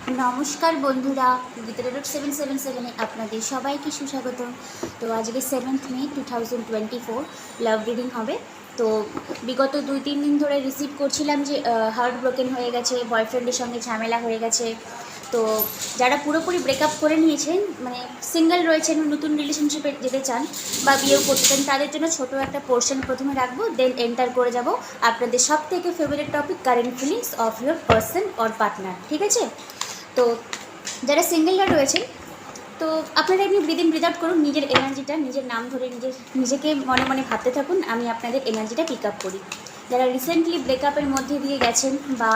নমস্কার বন্ধুরা, গীতারোড 777-এ আপনাদের সবাইকে সুস্বাগত। তো আজকে 7th মে 2024 লাভ রিডিং হবে। তো বিগত 2-3 দিন ধরে রিসিভ করছিলাম যে হার্ট ব্রোকেন হয়ে গেছে, বয়ফ্রেন্ডের সঙ্গে ঝামেলা হয়ে গেছে। তো যারা পুরোপুরি ব্রেকআপ করে নিয়েছেন, মানে সিঙ্গেল রয়েছেন, নতুন রিলেশনশিপে যেতে চান বা বিয়েও করতে চান, তাদের জন্য ছোট একটা পোর্শন প্রথমে রাখবো, দেন এন্টার করে যাব আপনাদের সব থেকে favourite topic, current feelings of your person or partner. ঠিক আছে? তো যারা সিঙ্গেলরা রয়েছেন, তো আপনারা এমনি ব্রিদ ইন ব্রিদ আউট করুন, নিজের এনার্জিটা, নিজের নাম ধরে নিজেকে মনে মনে ভাবতে থাকুন, আমি আপনাদের এনার্জিটা পিক আপ করি। যারা রিসেন্টলি ব্রেকআপের মধ্যে দিয়ে গেছেন বা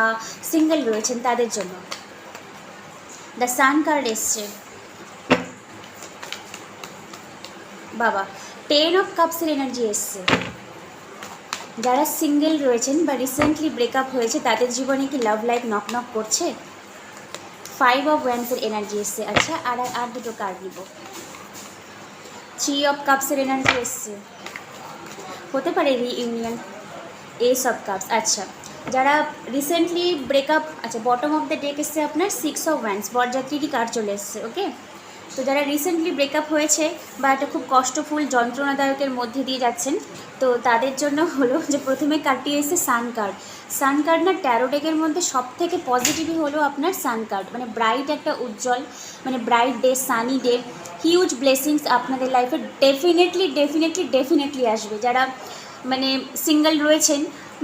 সিঙ্গেল রয়েছেন তাদের জন্য দ্য সান কার্ড এসছে। বাবা, 10 অফ কাপসের এনার্জি এসছে। যারা সিঙ্গেল রয়েছেন বা রিসেন্টলি ব্রেকআপ হয়েছে তাদের জীবনে কি লাভ লাইফ নক নক করছে? 5 অফ ওয়ান্সের এনার্জি এসছে। আচ্ছা, আর দুটো কার্ড নিব। 3 অফ কাপসের এনার্জি এসছে, হতে পারে রিইউনিয়ন। S of cups. আচ্ছা, যারা রিসেন্টলি ব্রেকআপ, আচ্ছা বটম অফ দ্য ডেক এসছে আপনার 6 অফ ওয়ান্স, বরযাত্রীরই কার্ড চলে এসছে। ওকে, তো যারা রিসেন্টলি ব্রেকআপ হয়েছে বা একটা খুব কষ্টফুল যন্ত্রণাদায়কের মধ্যে দিয়ে যাচ্ছেন, তো তাদের জন্য হলো যে প্রথমে কার্ডটি এসেছে সান কার্ড। সান কার্ড না ট্যারো ডেকের মধ্যে সব থেকে পজিটিভই হলো আপনার সান কার্ড, মানে ব্রাইট একটা উজ্জ্বল, মানে bright day, sunny day, huge blessings আপনাদের লাইফে ডেফিনেটলি আসবে। যারা মানে সিঙ্গেল রয়েছেন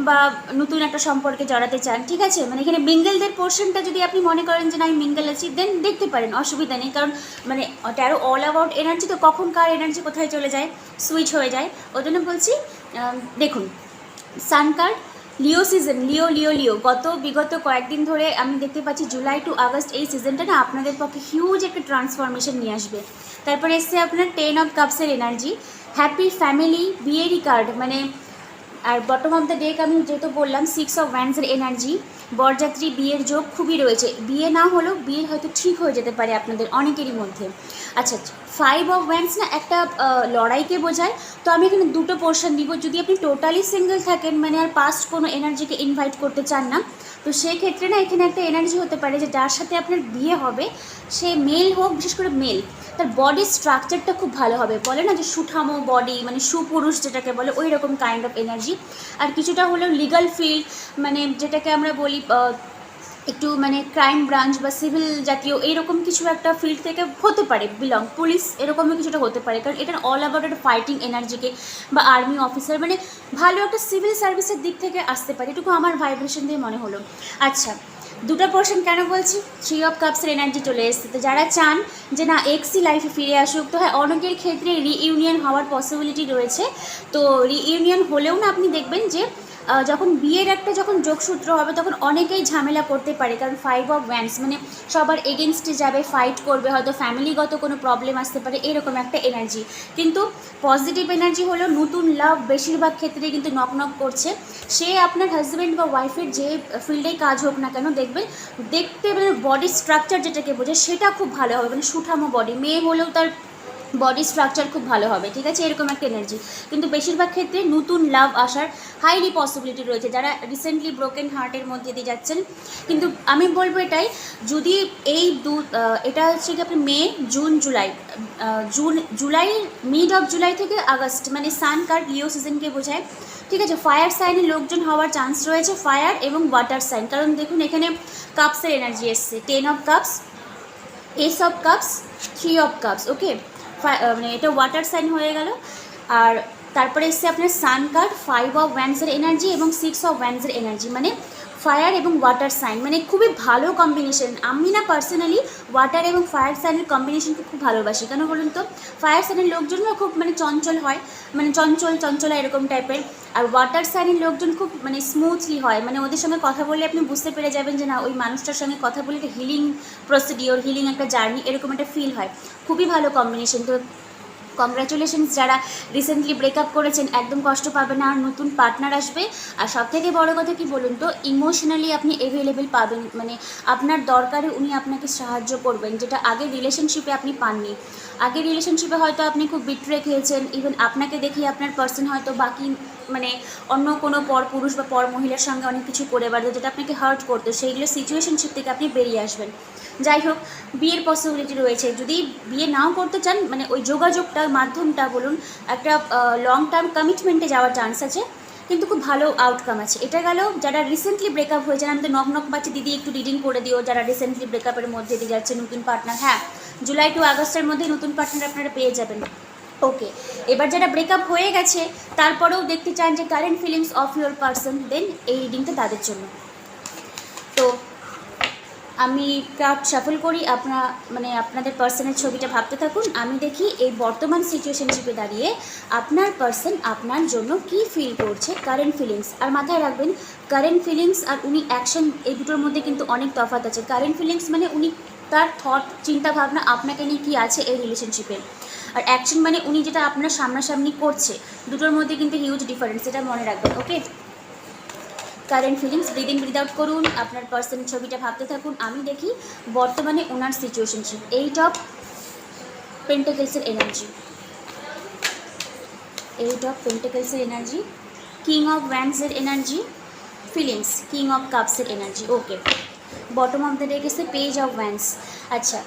বা নতুন একটা সম্পর্কে জড়াতে চান, ঠিক আছে, মানে এখানে মিঙ্গেলদের পোর্শনটা যদি আপনি মনে করেন যে না আমি মিঙ্গেল আছি, দেন দেখতে পারেন, অসুবিধা নেই। কারণ মানে ট্যারো অল অ্যাবাউট এনার্জি, তো কখন কার এনার্জি কোথায় চলে যায়, সুইচ হয়ে যায়, ওই জন্য বলছি। দেখুন, সান কার্ড, লিও সিজন, লিও বিগত কয়েকদিন ধরে আমি দেখতে পাচ্ছি জুলাই টু আগস্ট এই সিজনটা না আপনাদের পক্ষে হিউজ একটা ট্রান্সফরমেশন নিয়ে আসবে। তারপরে এসছে আপনার 10 অফ কাপসের এনার্জি, হ্যাপি ফ্যামিলি, বিয়েরই কার্ড, মানে আর বটম অফ দ্য ডেক আমি যেহেতু বললাম 6 অফ ওয়ান্সের এনার্জি, বরযাত্রী বিয়ের যোগ খুবই রয়েছে। বিয়ে না হলেও বিয়ে হয়তো ঠিক হয়ে যেতে পারে আপনাদের অনেকেরই মধ্যে। আচ্ছা, 5 অফ ওয়ান্স না একটা লড়াইকে বোঝায়। তো আমি এখানে দুটো পোর্শন দিব। যদি আপনি টোটালি সিঙ্গেল থাকেন, মানে আর পাস্ট কোনো এনার্জিকে ইনভাইট করতে চান না, তো সেই ক্ষেত্রে না এখানে একটা এনার্জি হতে পারে যে যার সাথে আপনার বিয়ে হবে সে মেল হোক, বিশেষ করে মেল, তার বডির স্ট্রাকচারটা খুব ভালো হবে। বলে না যে সুঠামো বডি, মানে সুপুরুষ যেটাকে বলে, ওই রকম কাইন্ড অফ এনার্জি। আর কিছুটা হলেও লিগাল ফিল্ড, মানে যেটাকে আমরা বলি একটু মানে ক্রাইম ব্রাঞ্চ বা সিভিল জাতীয় এইরকম কিছু একটা ফিল্ড থেকে হতে পারে বিলং, পুলিশ এরকমই কিছুটা হতে পারে। কারণ এটা অল অ্যাবাউট একটা ফাইটিং এনার্জিকে, বা আর্মি অফিসার, মানে ভালো একটা সিভিল সার্ভিসের দিক থেকে আসতে পারে, এটুকু আমার ভাইব্রেশন দিয়ে মনে হলো। আচ্ছা, দুটো পোর্শন কেন বলছি, 3 অফ কাপসের এনার্জি চলে এসছে। তো যারা চান যে না এক্সি লাইফে ফিরে আসুক, তো হ্যাঁ অনেকের ক্ষেত্রে রিইউনিয়ন হওয়ার পসিবিলিটি রয়েছে। তো রিইউনিয়ন হলেও না আপনি দেখবেন যে যখন বিয়ের একটা যখন যোগসূত্র হবে তখন অনেকেই ঝামেলা করতে পারে। কারণ 5 অফ ওয়ান্স মানে সবার এগেনস্টে যাবে, ফাইট করবে, হয়তো ফ্যামিলিগত কোনো প্রবলেম আসতে পারে, এরকম একটা এনার্জি। কিন্তু পজিটিভ এনার্জি হলো নতুন লাভ বেশিরভাগ ক্ষেত্রে কিন্তু নক নক করছে। সে আপনার হাজব্যান্ড বা ওয়াইফের যে ফিল্ডেই কাজ হোক না কেন, দেখবেন দেখতে মানে বডি স্ট্রাকচার যেটাকে বোঝে সেটা খুব ভালো হবে, মানে সুঠামো বডি। মেয়ে হলেও তার বডি স্ট্রাকচার খুব ভালো হবে, ঠিক আছে, এরকম একটা এনার্জি। কিন্তু বেশিরভাগ ক্ষেত্রে নতুন লাভ আসার হাইলি পসিবিলিটি রয়েছে যারা রিসেন্টলি ব্রোকেন হার্টের মধ্যে দিয়ে যাচ্ছেন। কিন্তু আমি বলবো এটাই, যদি এই এটা হচ্ছে কি আপনি May, June, July, mid of July থেকে আগস্ট, মানে সান কার্ড লিও সিজনকে বোঝায়, ঠিক আছে। ফায়ার সাইনের লোকজন হওয়ার চান্স রয়েছে, ফায়ার এবং ওয়াটার সাইন। কারণ দেখুন এখানে কাপসের এনার্জি এসছে, 10 of cups, ace of cups, 3 of cups. Okay, মানে এটা ওয়াটার সাইন হয়ে গেল। আর তারপরে এসছে আপনার সান কার্ড, 5 অফ ওয়ান্সের এনার্জি এবং 6 অফ ওয়ান্সের এনার্জি, মানে ফায়ার এবং ওয়াটার সাইন, মানে খুবই ভালো কম্বিনেশন। আমি না পার্সোনালি ওয়াটার এবং ফায়ার সাইনের কম্বিনেশনকে খুব ভালোবাসি। কেন বলুন তো, ফায়ার সাইনের লোকজনও খুব মানে চঞ্চল হয়, মানে চঞ্চলা এরকম টাইপের। আর ওয়াটার সাইনের লোকজন খুব মানে স্মুথলি হয়, মানে ওদের সঙ্গে কথা বললে আপনি বুঝতে পেরে যাবেন যে না ওই মানুষটার সঙ্গে কথা বলে একটা হিলিং প্রসিডিওর, হিলিং একটা জার্নি, এরকম একটা ফিল হয়। খুবই ভালো কম্বিনেশন। তো কংগ্রাচুলেশনস যারা রিসেন্টলি ব্রেকআপ করেছেন, একদম কষ্ট পাবেন না, আর নতুন পার্টনার আসবে। আর সবথেকে বড় কথা কি বলুন তো, ইমোশনালি আপনি অ্যাভেলেবেল পাবেন, মানে আপনার দরকারে উনি আপনাকে সাহায্য করবেন, যেটা আগের রিলেশনশিপে আপনি পাননি। আগের রিলেশনশিপে হয়তো আপনি খুব বিট্রে খেয়েছেন, ইভেন আপনাকে দেখিয়ে আপনার পার্সন হয়তো বাকি মানে অন্য কোনো পর পুরুষ বা পর মহিলার সঙ্গে অনেক কিছু করে বেড়াতো যেটা আপনাকে হার্ট করতো, সেইগুলো সিচুয়েশনশিপ থেকে আপনি বেরিয়ে আসবেন। যাই হোক, বিয়ের পসিবিলিটি রয়েছে। যদি বিয়ে নাও করতে চান, মানে ওই যোগাযোগটা মাধ্যমটা বলুন, একটা লং টার্ম কমিটমেন্টে যাওয়ার চান্স আছে, কিন্তু খুব ভালো আউটকাম আছে। এটা গেল যারা রিসেন্টলি ব্রেকআপ হয়েছে। আমি তো নক নক পাচ্ছি, দিদি একটু রিডিং করে দিও যারা রিসেন্টলি ব্রেকআপের মধ্যে দিয়ে যাচ্ছে, নতুন পার্টনার। হ্যাঁ, জুলাই টু আগস্টের মধ্যে নতুন পার্টনার আপনারা পেয়ে যাবেন। ওকে, এবার যারা ব্রেকআপ হয়ে গেছে তারপরেও দেখতে চান যে current feelings of your person, then এই রিডিংটা তাদের জন্য। তো আমি কার্ড শাফল করি, আপনাদের পার্সনের ছবিটা ভাবতে থাকুন। আমি দেখি এই বর্তমান সিচুয়েশনশিপে দাঁড়িয়ে আপনার পার্সন আপনার জন্য কি ফিল করছে, কারেন্ট ফিলিংস। আর মাথায় রাখবেন, কারেন্ট ফিলিংস আর উনি অ্যাকশন, এই দুটোর মধ্যে কিন্তু অনেক তফাৎ আছে। কারেন্ট ফিলিংস মানে উনি তার থট, চিন্তা ভাবনা আপনাকে নিয়ে কী আছে এই রিলেশনশিপে, আর অ্যাকশন মানে উনি যেটা আপনার সামনাসামনি করছে, দুটোর মধ্যে কিন্তু হিউজ ডিফারেন্স, এটা মনে রাখবেন। Okay, current feelings, breathe in breathe out করুন, আপনার পার্সনের ছবিটা ভাবতে থাকুন। আমি দেখি বর্তমানে ওনার সিচুয়েশনশিপ। 8 অফ পেন্টাকেলসের এনার্জি, 8 অফ পেন্টাকেলসের এনার্জি, কিং অফ ওয়ান্ডসের এনার্জি, ফিলিংস, কিং অফ কাপসের energy. Okay, bottom of the deck এসে পেজ অফ ওয়ান্ডস। আচ্ছা,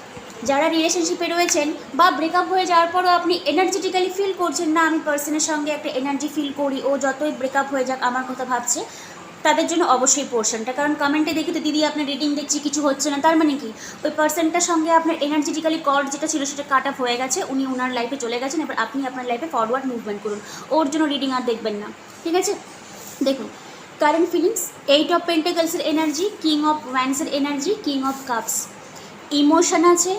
যারা রিলেশনশিপে রয়েছেন বা ব্রেকআপ হয়ে যাওয়ার পরও আপনি এনার্জেটিক্যালি ফিল করছেন না, আমি পার্সনের সঙ্গে একটা এনার্জি ফিল করি, ও যতই ব্রেকআপ হয়ে যাক আমার কথা ভাবছে, তাদের জন্য অবশ্যই পোর্শনটা। কারণ কমেন্টে দেখি তো দিদি আপনার রিডিং দেখছি কিছু হচ্ছে না, তার মানে কি ওই পার্সনটার সঙ্গে আপনার এনার্জেটিক্যালি কর্ড যেটা ছিল সেটা কাট অফ হয়ে গেছে, উনি ওনার লাইফে চলে গেছেন। এবার আপনি আপনার লাইফে ফরওয়ার্ড মুভমেন্ট করুন, ওর জন্য রিডিং আর দেখবেন না, ঠিক আছে? দেখুন কারেন্ট ফিলিংস, 8 অফ পেন্টাকেলসের এনার্জি, কিং অফ ওয়ান্ডসের energy, king of cups. Emotion আছে,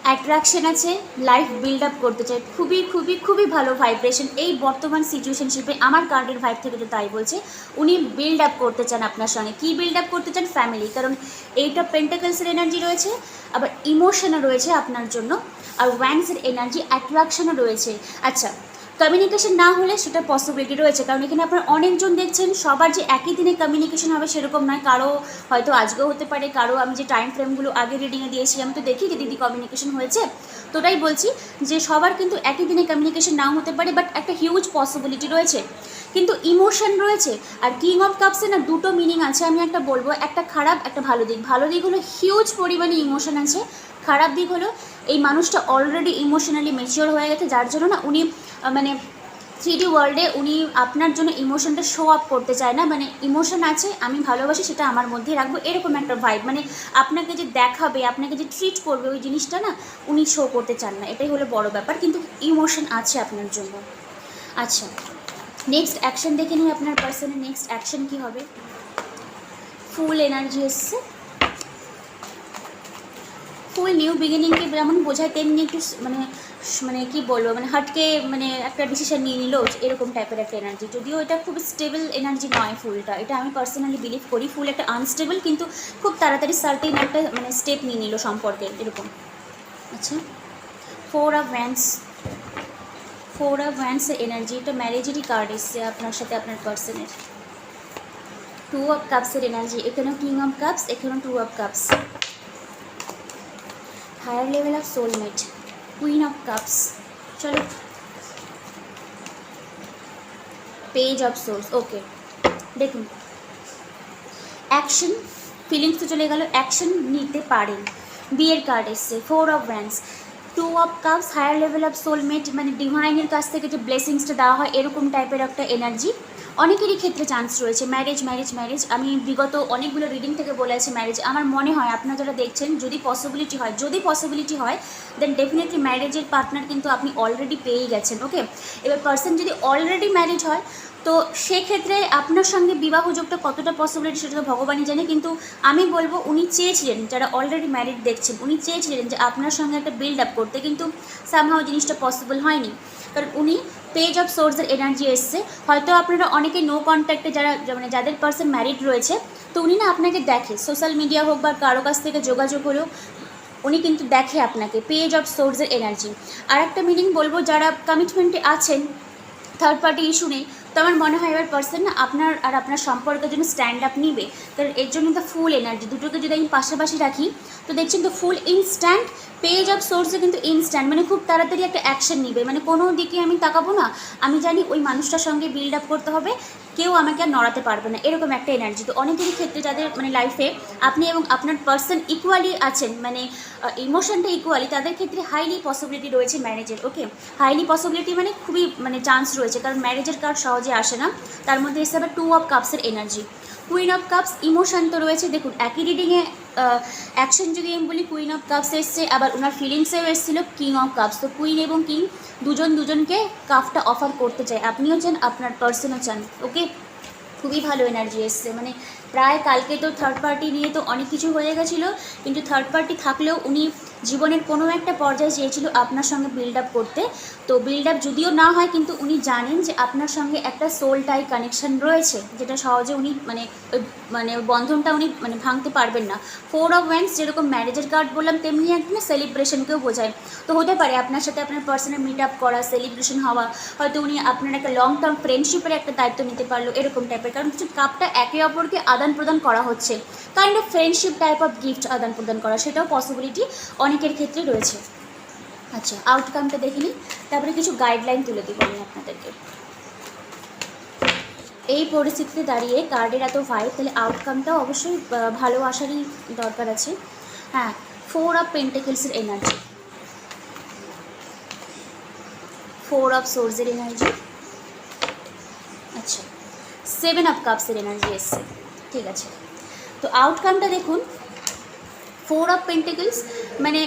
অ্যাট্রাকশন আছে, লাইফ বিল্ড আপ করতে চাই, খুবই খুবই খুবই ভালো ভাইব্রেশন এই বর্তমান সিচুয়েশনশিপে। আমার কার্ডের ভাইব থেকে তো তাই বলছে, উনি বিল্ড আপ করতে চান আপনার সঙ্গে। কী বিল্ড আপ করতে চান? ফ্যামিলি। কারণ 8 অফ পেন্টাকেলসের এনার্জি রয়েছে, আবার ইমোশনও রয়েছে আপনার জন্য, আর ওয়ান্ডসের এনার্জি, অ্যাট্রাকশনও রয়েছে। আচ্ছা, কমিউনিকেশন না হলে সেটা পসিবিলিটি রয়েছে, কারণ এখানে আপনার অনেকজন দেখছেন, সবার যে একই দিনে কমিউনিকেশন হবে সেরকম নয়। কারো হয়তো আজকেও হতে পারে, কারো আমি যে টাইম ফ্রেমগুলো আগে রিডিংয়ে দিয়েছি আমি তো দেখি যে দিদি কমিউনিকেশন হয়েছে, তো ওটাই বলছি যে সবার কিন্তু একই দিনে কমিউনিকেশন নাও হতে পারে, বাট একটা হিউজ পসিবিলিটি রয়েছে। কিন্তু ইমোশন রয়েছে। আর কিং অফ কাপসে না দুটো মিনিং আছে, আমি একটা বলবো, একটা খারাপ একটা ভালো দিক। ভালো দিক হলো হিউজ পরিমাণে ইমোশন আছে, খারাপ দিক হলো এই মানুষটা অলরেডি ইমোশনালি ম্যাচিওর হয়ে গেছে, যার জন্য না উনি মানে 3D ওয়ার্ল্ডে উনি আপনার জন্য ইমোশনটা শো আপ করতে চায় না। মানে ইমোশন আছে, আমি ভালোবাসি, সেটা আমার মধ্যে রাখবো, এরকম একটা ভাইব। মানে আপনাকে যে দেখাবে, আপনাকে যে ট্রিট করবে, ওই জিনিসটা না উনি শো করতে চান না, এটাই হলো বড় ব্যাপার। কিন্তু ইমোশন আছে আপনার জন্য। আচ্ছা, নেক্সট অ্যাকশন দেখে নিই, আপনার পার্সনের নেক্সট অ্যাকশন কী হবে। ফুল এনার্জি এসছে, ফুল নিউ বিগিনিংকে যেমন বোঝায়, তেমনি একটু মানে কী বলবো, মানে হাটকে মানে একটা ডিসিশন নিয়ে নিল, এরকম টাইপের একটা এনার্জি। যদিও এটা খুব স্টেবল এনার্জি নয় ফুলটা, এটা আমি পার্সোনালি বিলিভ করি। ফুল একটা আনস্টেবল, কিন্তু খুব তাড়াতাড়ি সার্টেন একটা মানে স্টেপ নিয়ে নিল সম্পর্কে, এরকম। আচ্ছা, 4 অফ ওয়ান্ডস, 4 অফ ওয়ান্ডসের এনার্জি, এটা ম্যারেজেরই কার্ড এসছে আপনার সাথে আপনার পার্সনের। 2 অফ কাপসের এনার্জি, এখানেও কিং অফ কাপস, এখানেও 2 of cups. Higher level of soulmate, queen of cups. চলো, পেজ অফ সোর্স। ওকে, দেখুন অ্যাকশন, ফিলিংস তো চলে গেল, অ্যাকশন নিতে পারেন। বিয়ের কার্ড এসছে, 4 of wands, 2 of cups, higher level of soulmate, মানে ডিভাইনের কাছ থেকে যে ব্লেসিংসটা দেওয়া হয় এরকম টাইপের একটা এনার্জি। অনেকেরই ক্ষেত্রে চান্স রয়েছে ম্যারেজ ম্যারেজ ম্যারেজ। আমি বিগত অনেকগুলো রিডিং থেকে বলে আছি ম্যারেজ। আমার মনে হয় আপনারা যারা দেখছেন, যদি পসিবিলিটি হয় দেন ডেফিনেটলি ম্যারেজের পার্টনার কিন্তু আপনি অলরেডি পেয়েই গেছেন। ওকে, এবার পার্সন যদি অলরেডি ম্যারিড হয় তো সেক্ষেত্রে আপনার সঙ্গে বিবাহযোগটা কতটা পসিবিলিটি সেটা তো ভগবানই জানে, কিন্তু আমি বলবো উনি চেয়েছিলেন, যারা অলরেডি ম্যারিড দেখছেন, উনি চেয়েছিলেন যে আপনার সঙ্গে একটা বিল্ড আপ করতে, কিন্তু সামহাও জিনিসটা পসিবল হয়নি। কারণ উনি পেজ অফ সোর্সের এনার্জি এসছে। হয়তো আপনারা অনেকে নো কন্ট্যাক্টে যারা মানে যাদের পার্সন ম্যারিড রয়েছে, তো উনি না আপনাকে দেখে, সোশ্যাল মিডিয়া হোক বা কারো কাছ থেকে যোগাযোগ হলেও উনি কিন্তু দেখে আপনাকে, পেজ অফ সোর্সের এনার্জি। আর একটা মিনিং বলবো, যারা কমিটমেন্টে আছেন, থার্ড পার্টি ইস্যু নেই, তো আমার মনে হয় এবার পার্সন না আপনার আর আপনার সম্পর্কের জন্য স্ট্যান্ড আপ নিবে, কারণ এর জন্য তো ফুল এনার্জি, দুটোকে যদি আমি পাশাপাশি রাখি তো দেখছেন তো ফুল ইনস্ট্যান্ট পেজ অফ সোর্সে কিন্তু ইনস্ট্যান্ট, মানে খুব তাড়াতাড়ি একটা অ্যাকশন নিবে, মানে কোনো দিকে আমি তাকাবো না, আমি জানি ওই মানুষটার সঙ্গে বিল্ড আপ করতে হবে, কেউ আমাকে আর নড়াতে পারবে না, এরকম একটা এনার্জি। তো অনেকেরই ক্ষেত্রে যাদের মানে লাইফে আপনি এবং আপনার পার্সন ইকুয়ালি আছেন, মানে ইমোশনটা ইকুয়ালি, তাদের ক্ষেত্রে হাইলি পসিবিলিটি রয়েছে ম্যারেজের। ওকে, হাইলি পসিবিলিটি মানে খুবই মানে চান্স রয়েছে, কারণ ম্যারেজের কার্ড সহজে আসে না। তার মধ্যে এসে আবার 2 অফ কাপসের energy, queen of cups, emotion তো রয়েছে। দেখুন একই রিডিংয়ে অ্যাকশন যদি আমি বলি কুইন অফ কাপস এসছে, আবার ওনার ফিলিংসেও এসেছিলো কিং অফ কাপস। তো কুইন এবং কিং দুজনকে কাপটা অফার করতে চায়, আপনিও চান আপনার পার্সনও চান। ওকে, খুবই ভালো এনার্জি এসছে, মানে প্রায় কালকে তো থার্ড পার্টি নিয়ে তো অনেক কিছু হয়ে গেছিলো, কিন্তু থার্ড পার্টি থাকলেও উনি জীবনের কোনো একটা পর্যায়ে চেয়েছিল আপনার সঙ্গে বিল্ড আপ করতে। তো বিল্ড আপ যদিও না হয়, কিন্তু উনি জানেন যে আপনার সঙ্গে একটা সোল টাই কানেকশন রয়েছে, যেটা সহজে উনি মানে বন্ধনটা উনি মানে ভাঙতে পারবেন না। 4 অফ ওয়ান্স যেরকম ম্যারেজের কার্ড বললাম, তেমনি একটা সেলিব্রেশনকেও বোঝায়। তো হতে পারে আপনার সাথে আপনার পার্সনের মিট আপ করা, সেলিব্রেশন হওয়া, হয়তো উনি আপনার একটা লং টার্ম ফ্রেন্ডশিপের একটা দায়িত্ব নিতে পারলো, এরকম টাইপের। কারণ কিছু কাপটা একে অপরকে আদান প্রদান করা হচ্ছে, kind of friendship type of gift আদান প্রদান করা, সেটাও পসিবিলিটি অনেকের ক্ষেত্রে রয়েছে। আচ্ছা, আউটকামটা দেখে নিই, তারপরে কিছু গাইডলাইন তুলে দিব আমি আপনাদেরকে। এই পরিস্থিতিতে দাঁড়িয়ে কার্ডের এত ভাইব, তাহলে আউটকামটাও অবশ্যই ভালো আসারই দরকার আছে। হ্যাঁ, 4 অফ পেন্টাকেলসের এনার্জি, 4 অফ সোর্সের এনার্জি, আচ্ছা 7 অফ কাপসের এনার্জি এসছে। ঠিক আছে, তো আউটকামটা দেখুন, 4 অফ পেন্টাকেলস মানে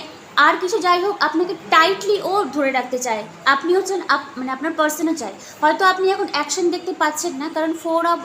আর কিছু যাই হোক আপনাকে টাইটলি ও ধরে রাখতে চায়, আপনিও চান, মানে আপনার পার্সনও চায়। হয়তো আপনি এখন অ্যাকশন দেখতে পাচ্ছেন না, কারণ 4 অফ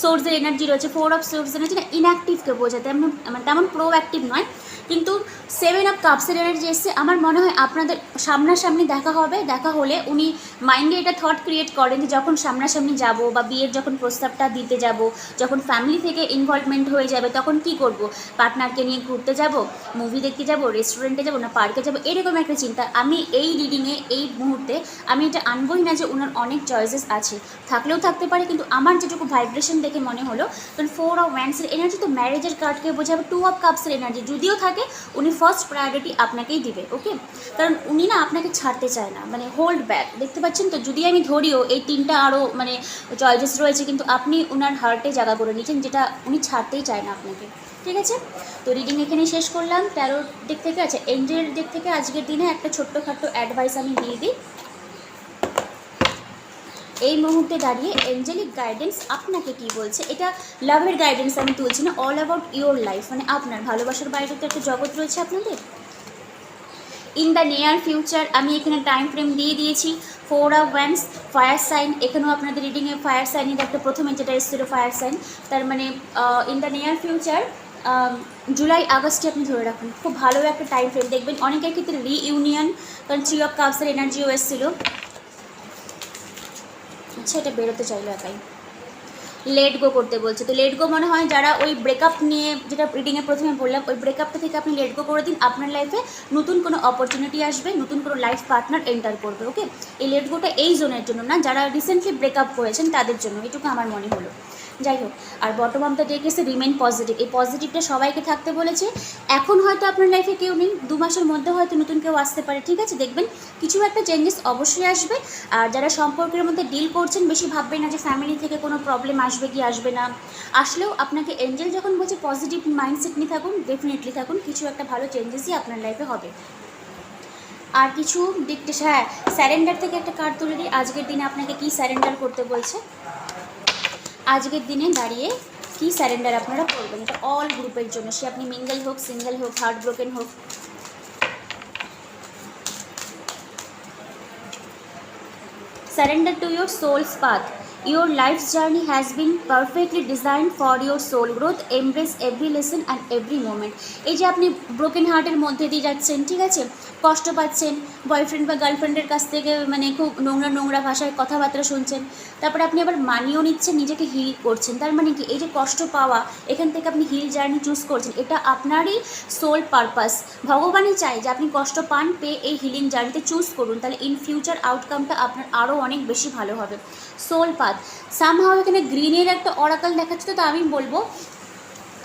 সোর্সের এনার্জি রয়েছে। 4 অফ সোর্সের এনার্জি না ইনঅ্যাক্টিভকে বোঝাতে, মানে তেমন প্রোঅ্যাক্টিভ নয়। কিন্তু 7 অফ কাপসের এনার্জি এসছে, আমার মনে হয় আপনাদের সামনাসামনি দেখা হবে। দেখা হলে উনি মাইন্ডে এটা থট ক্রিয়েট করেন যে যখন সামনাসামনি যাব, বা বিয়ের যখন প্রস্তাবটা দিতে যাব, যখন ফ্যামিলি থেকে ইনভলভমেন্ট হয়ে যাবে, তখন কি করব, পার্টনারকে নিয়ে ঘুরতে যাব, মুভি দেখতে যাব, রেস্টুরেন্টে যাব, না পার্কে যাব, এরকম একটা চিন্তা। আমি এই রিডিংয়ে এই মুহূর্তে আমি এটা আনবই না যে ওনার অনেক চয়েসেস আছে, থাকলেও থাকতে পারে, কিন্তু আমার যেটুকু ভাইব্রেশন দেখে মনে হলো, কারণ 4 অফ ওয়ান্সের এনার্জি তো ম্যারেজের কার্ডকে বোঝাবে। 2 অফ কাপসের এনার্জি যদিও থাকে, উনি ফার্স্ট প্রায়োরিটি আপনাকেই দিবে। ওকে, কারণ উনি না আপনাকে ছাড়তে চায় না, মানে হোল্ড ব্যাক, দেখতে পাচ্ছেন তো। যদি আমি ধরিও এই 3টা আরও মানে চয়েসেস রয়েছে, কিন্তু আপনি ওনার হার্টে জায়গা করে নিয়েছেন, যেটা উনি ছাড়তেই চায় না আপনাকে। ঠিক আছে, তো রিডিং এখানে শেষ করলাম ট্যারোর দিক থেকে। আচ্ছা, এঞ্জেলের দিক থেকে আজকের দিনে একটা ছোট্টখাট্টো অ্যাডভাইস আমি দিয়ে দিই। এই মুহূর্তে দাঁড়িয়ে এঞ্জেলিক গাইডেন্স আপনাকে কি বলছে, এটা লাভের গাইডেন্স আমি তুলছি না, অল অ্যাবাউট ইওর লাইফ, মানে আপনার ভালোবাসার বাইরে তো একটা জগৎ রয়েছে আপনাদের। ইন দ্য নিয়ার ফিউচার আমি এখানে টাইম ফ্রেম দিয়ে দিয়েছি। 4 অফ ওয়ান্স, ফায়ার সাইন, এখানেও আপনাদের রিডিংয়ে ফায়ার সাইনের একটা প্রথমে যেটা এসেছিলো ফায়ার সাইন, তার মানে in the near future July আগস্টে আপনি ধরে রাখুন, খুব ভালো একটা টাইম ফ্রেম দেখবেন। অনেকের ক্ষেত্রে রিইউনিয়ন, কারণ 3 অফ কাপসের এনার্জিও এসেছিলো। আচ্ছা, এটা বেরোতে চাইলো একাই, লেট গো করতে বলছে। তো লেট গো মনে হয় যারা ওই ব্রেকআপ নিয়ে, যেটা রিডিংয়ে প্রথমে বললাম, ওই ব্রেকআপটা থেকে আপনি লেট গো করে দিন, আপনার লাইফে নতুন কোনো অপরচুনিটি আসবে, নতুন কোনো লাইফ পার্টনার এন্টার করবে। ওকে, এই লেট গোটা এই জোনের জন্য না, যারা রিসেন্টলি ব্রেকআপ করেছেন তাদের জন্য, এটুকু আমার মনে হলো। যাই হোক, আর বটম অফ দ্য ডেক এসে রিমেইন পজিটিভ, এই পজিটিভটা সবাইকে থাকতে বলেছে। এখন হয়তো আপনার লাইফে কেউ নেই, 2 মাসের মধ্যে হয়তো নতুন কেউ আসতে পারে। ঠিক আছে, দেখবেন কিছু একটা চেঞ্জেস অবশ্যই আসবে। আর যারা সম্পর্কের মধ্যে ডিল করছেন, বেশি ভাববেন না যে ফ্যামিলি থেকে কোনো প্রবলেম আসবে কি আসবে না, আসলেও আপনাকে এঞ্জেল যখন বলছে পজিটিভ মাইন্ডসেট নিয়ে থাকুন, ডেফিনেটলি থাকুন, কিছু একটা ভালো চেঞ্জেসই আপনার লাইফে হবে। আর কিছু দিকটা, হ্যাঁ, স্যারেন্ডার থেকে একটা কার্ড তুলে দিই। আজকের দিনে আপনাকে কি স্যারেন্ডার করতে বলছে, আজকের দিনে দাঁড়িয়ে কি স্যারেন্ডার আপনারা করবেন, এটা অল গ্রুপের জন্য, সে আপনি মিঙ্গেল হোক, সিঙ্গেল হোক, হার্ট ব্রোকেন হোক। Surrender to your soul's path. Your life's journey has been perfectly designed for your soul growth. Embrace every lesson and every moment. এই যে আপনি ব্রোকেন হার্টের মধ্যে দিয়ে যাচ্ছেন, ঠিক আছে, কষ্ট পাচ্ছেন, বয়ফ্রেন্ড বা গার্লফ্রেন্ডের কাছ থেকে মানে খুব নোংরা নোংরা ভাষায় কথাবার্তা শুনছেন, তারপরে আপনি আবার মানিয়েও নিচ্ছেন, নিজেকে হিল করছেন। তার মানে কি, এই যে কষ্ট পাওয়া, এখান থেকে আপনি হিল জার্নি চুজ করছেন, এটা আপনারই সোল পারপাস। ভগবানই চাই যে আপনি কষ্ট পান, পেয়ে এই হিলিং জার্নিতে চুজ করুন, তাহলে ইন ফিউচার আউটকামটা আপনার আরও অনেক বেশি ভালো হবে। সোল পাথ, বাদ। সামহাও এখানে গ্রিনের একটা অরাকল দেখাচ্ছে, তো আমি বলবো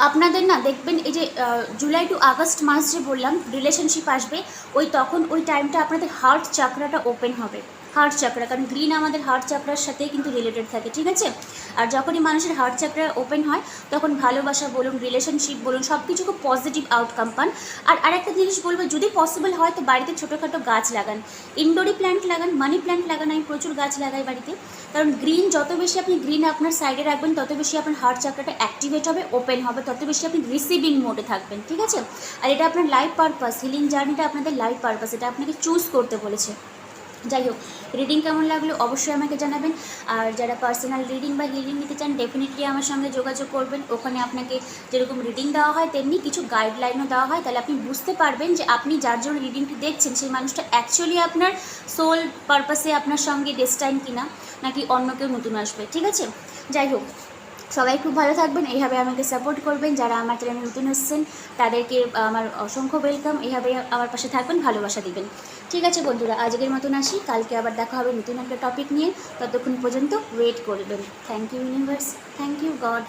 আপনাদের না দেখবেন এই যে জুলাই টু আগস্ট মাস যে বললাম রিলেশনশিপ আসবে, তখন ওই টাইমটা আপনাদের হার্ট চাকরাটা ওপেন হবে। হার্ট চাকরা, কারণ গ্রিন আমাদের হার্ট চাকরার সাথেই কিন্তু রিলেটেড থাকে, ঠিক আছে? আর যখনই মানুষের হার্ট চাকরা ওপেন হয় তখন ভালোবাসা বলুন, রিলেশনশিপ বলুন, সব কিছু খুব পজিটিভ আউটকাম পান। আর আরেকটা জিনিস বলবো, যদি পসিবল হয় তো বাড়িতে ছোটোখাটো গাছ লাগান, ইনডোরি প্ল্যান্ট লাগান, মানি প্ল্যান্ট লাগান। আমি প্রচুর গাছ লাগাই বাড়িতে, কারণ গ্রিন যত বেশি আপনি গ্রিন আপনার সাইডে রাখবেন তত বেশি আপনার হার্ট চাকরাটা অ্যাক্টিভেট হবে, ওপেন হবে, তত বেশি আপনি রিসিভিং মোডে থাকবেন, ঠিক আছে? আর এটা আপনার লাইফ পারপাস, হিলিং জার্নিটা আপনাদের লাইফ পারপাস, এটা আপনাকে চুজ করতে বলেছে। যাই হোক, রিডিং কেমন লাগলো অবশ্যই আমাকে জানাবেন। আর যারা পার্সোনাল রিডিং বা হিলিং নিতে চান ডেফিনেটলি আমার সঙ্গে যোগাযোগ করবেন। ওখানে আপনাকে যেরকম রিডিং দেওয়া হয় তেমনি কিছু গাইডলাইনও দেওয়া হয়, তাহলে আপনি বুঝতে পারবেন যে আপনি যার জন্য রিডিংটি দেখছেন সেই মানুষটা অ্যাকচুয়ালি আপনার সোল পারপাসে আপনার সঙ্গে ডেস্টাইন কিনা, নাকি অন্য কেউ নতুন আসবে, ঠিক আছে? যাই হোক, সবাই খুব ভালো থাকবেন, এইভাবে আমাকে সাপোর্ট করবেন। যারা আমার চ্যানেলে নতুন এসেছেন তাদেরকে আমার অসংখ্য ওয়েলকাম, এইভাবে আমার পাশে থাকবেন, ভালোবাসা দিবেন। ঠিক আছে বন্ধুরা, আজকের মতন আসি, কালকে আবার দেখা হবে নতুন একটা টপিক নিয়ে। ততক্ষণ পর্যন্ত ওয়েট করবেন। Thank you universe, thank you god.